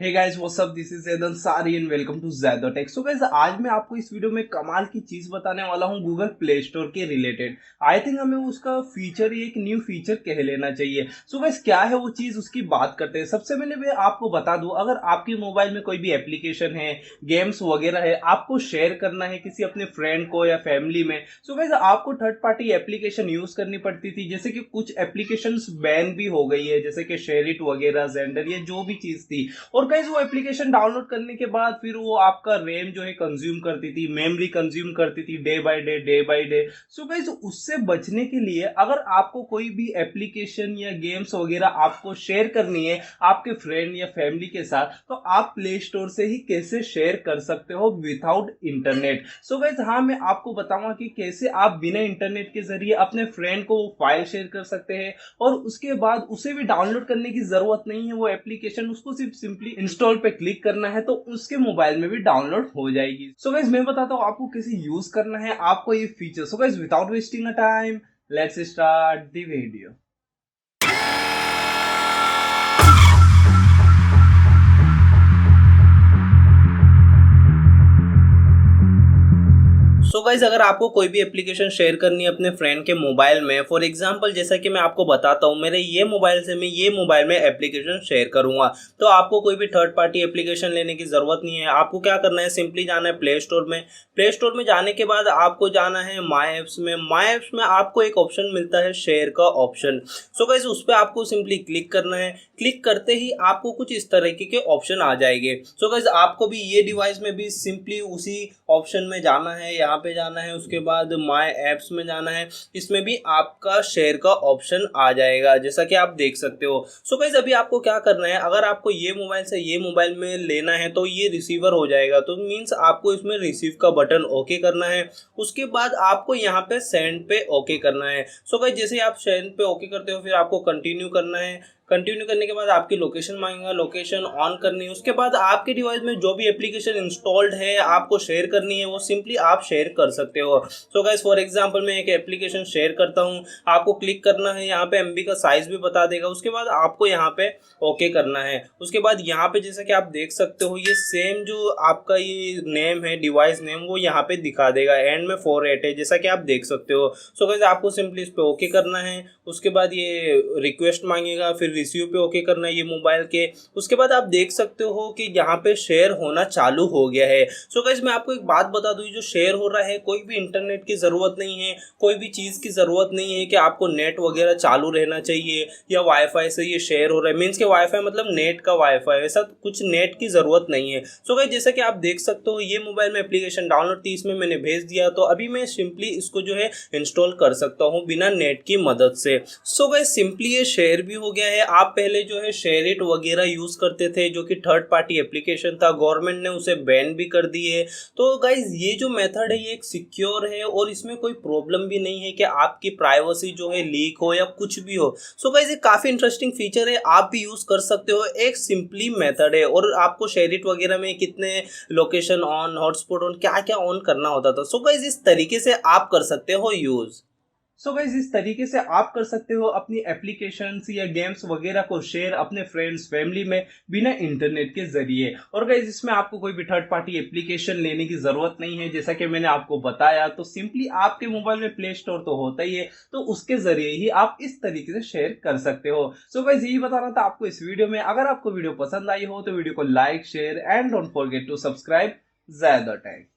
Hey guys what's up, this is Zaido Sari and welcome to Zaido tech. So guys, आज मैं आपको इस वीडियो में कमाल की चीज बताने वाला हूं गूगल प्ले स्टोर के रिलेटेड। आई थिंक हमें उसका फीचर ही एक न्यू फीचर कह लेना चाहिए। सो गाइस, क्या है वो चीज, उसकी बात करते हैं। सबसे पहले मैं आपको बता दूं, अगर आपके मोबाइल में कोई भी एप्लीकेशन है, गेम्स वगैरह है, आपको शेयर करना है किसी अपने फ्रेंड को या फैमिली में, सो गाइस आपको थर्ड पार्टी एप्लीकेशन यूज करनी पड़ती थी। जैसे कि कुछ एप्लीकेशन बैन भी हो गई है, जैसे कि शेयर इट वगैरह, जेंडर, ये जो भी चीज थी। और गाइस वो एप्लीकेशन डाउनलोड करने के बाद फिर वो आपका रैम जो है कंज्यूम करती थी, मेमोरी कंज्यूम करती थी day by day. So guys उससे बचने के लिए अगर आपको कोई भी एप्लीकेशन या गेम्स वगैरह आपको शेयर करनी है आपके फ्रेंड या फैमिली के साथ, तो आप प्ले स्टोर से ही कैसे शेयर कर सकते हो विदाउट इंटरनेट। सो गाइस हाँ, मैं आपको बताऊंगा कि कैसे आप बिना इंटरनेट के जरिए अपने फ्रेंड को वो फाइल शेयर कर सकते हैं, और उसके बाद उसे भी डाउनलोड करने की जरूरत नहीं है वो एप्लीकेशन, उसको सिर्फ सिंपली इंस्टॉल पे क्लिक करना है तो उसके मोबाइल में भी डाउनलोड हो जाएगी। सो गाइस मैं बताता हूँ आपको कैसे यूज करना है आपको ये feature. So guys without wasting a time, let's start the video. So guys, अगर आपको कोई भी एप्लीकेशन शेयर करनी है अपने फ्रेंड के मोबाइल में, फॉर एग्जांपल जैसा कि मैं आपको बताता हूँ, मेरे ये मोबाइल से मैं ये मोबाइल में एप्लीकेशन शेयर करूंगा, तो आपको कोई भी थर्ड पार्टी एप्लीकेशन लेने की ज़रूरत नहीं है। आपको क्या करना है, सिंपली जाना है प्ले स्टोर में। प्ले स्टोर में जाने के बाद आपको जाना है माई ऐप्स में। माई ऐप्स में आपको एक ऑप्शन मिलता है शेयर का ऑप्शन। सो गाइज उस पर आपको सिंपली क्लिक करना है। क्लिक करते ही आपको कुछ इस तरीके के ऑप्शन आ जाएंगे। सो गाइज आपको भी ये डिवाइस में भी सिंपली उसी ऑप्शन में जाना है, यहाँ पे जाना है, उसके बाद माय ऐप्स में जाना है। इसमें भी आपका शेयर का ऑप्शन आ जाएगा जैसा कि आप देख सकते हो। सो गाइस अभी आपको क्या करना है, अगर आपको ये मोबाइल से ये मोबाइल में लेना है तो ये रिसीवर हो जाएगा, तो मीन्स आपको इसमें रिसीव का बटन ओके करना है। उसके बाद आपको यहाँ पे सेंड पे ओके करना है। सो गाइस जैसे आप सेंड पे ओके करते हो, फिर आपको कंटिन्यू करना है। कंटिन्यू करने के बाद आपकी लोकेशन मांगेगा, लोकेशन ऑन करनी है। उसके बाद आपके डिवाइस में जो भी एप्लीकेशन इंस्टॉल्ड है आपको शेयर करनी है, वो सिंपली आप शेयर कर सकते हो। सो गाइस फॉर एग्जांपल मैं एक एप्लीकेशन शेयर करता हूँ, आपको क्लिक करना है, यहाँ पे एमबी का साइज भी बता देगा। उसके बाद आपको यहाँ पे ओके करना है। उसके बाद यहाँ पे जैसा कि आप देख सकते हो, ये सेम जो आपका ये नेम है, डिवाइस नेम, वो यहाँ पे दिखा देगा, एंड में 48 है जैसा कि आप देख सकते हो। सो गाइस आपको सिंपली इस पे ओके करना है। उसके बाद ये रिक्वेस्ट मांगेगा, फिर रिसीव पे ओके करना है ये मोबाइल के। उसके बाद आप देख सकते हो कि यहाँ पे शेयर होना चालू हो गया है। सो गाइस मैं आपको एक बात बता दूं, जो शेयर हो रहा है कोई भी इंटरनेट की ज़रूरत नहीं है, कोई भी चीज़ की ज़रूरत नहीं है कि आपको नेट वगैरह चालू रहना चाहिए या वाईफाई से ये शेयर हो रहा है। मीन्स के वाईफाई मतलब नेट का वाईफाई, ऐसा कुछ नेट की ज़रूरत नहीं है। सो गाइस जैसा कि आप देख सकते हो, ये मोबाइल में एप्लीकेशन डाउनलोड थी, इसमें मैंने भेज दिया, तो अभी मैं सिंपली इसको जो है इंस्टॉल कर सकता हूँ बिना नेट की मदद से। सो गाइस सिंपली ये शेयर भी हो गया है। आप पहले जो है शेयर इट वगैरह यूज करते थे, जो कि थर्ड पार्टी एप्लीकेशन था, गवर्नमेंट ने उसे बैन भी कर दी है। तो गाइज ये जो मेथड है ये एक सिक्योर है, और इसमें कोई प्रॉब्लम भी नहीं है कि आपकी प्राइवेसी जो है लीक हो या कुछ भी हो। सो गाइज ये काफी इंटरेस्टिंग फीचर है, आप भी यूज कर सकते हो। एक सिंपली मेथड है, और आपको शेयर इट वगैरह में कितने लोकेशन ऑन, हॉटस्पॉट ऑन, क्या क्या ऑन करना होता था। सो गाइज इस तरीके से आप कर सकते हो यूज। सो गाइस इस तरीके से आप कर सकते हो अपनी एप्लीकेशंस या गेम्स वगैरह को शेयर अपने फ्रेंड्स फैमिली में बिना इंटरनेट के जरिए। और गाइस इसमें आपको कोई भी थर्ड पार्टी एप्लीकेशन लेने की जरूरत नहीं है, जैसा कि मैंने आपको बताया। तो सिंपली आपके मोबाइल में प्ले स्टोर तो होता ही है, तो उसके जरिए ही आप इस तरीके से शेयर कर सकते हो। सो गाइस यही बताना था आपको इस वीडियो में। अगर आपको वीडियो पसंद आई हो तो वीडियो को like, share and don't forget to subscribe Zaido take.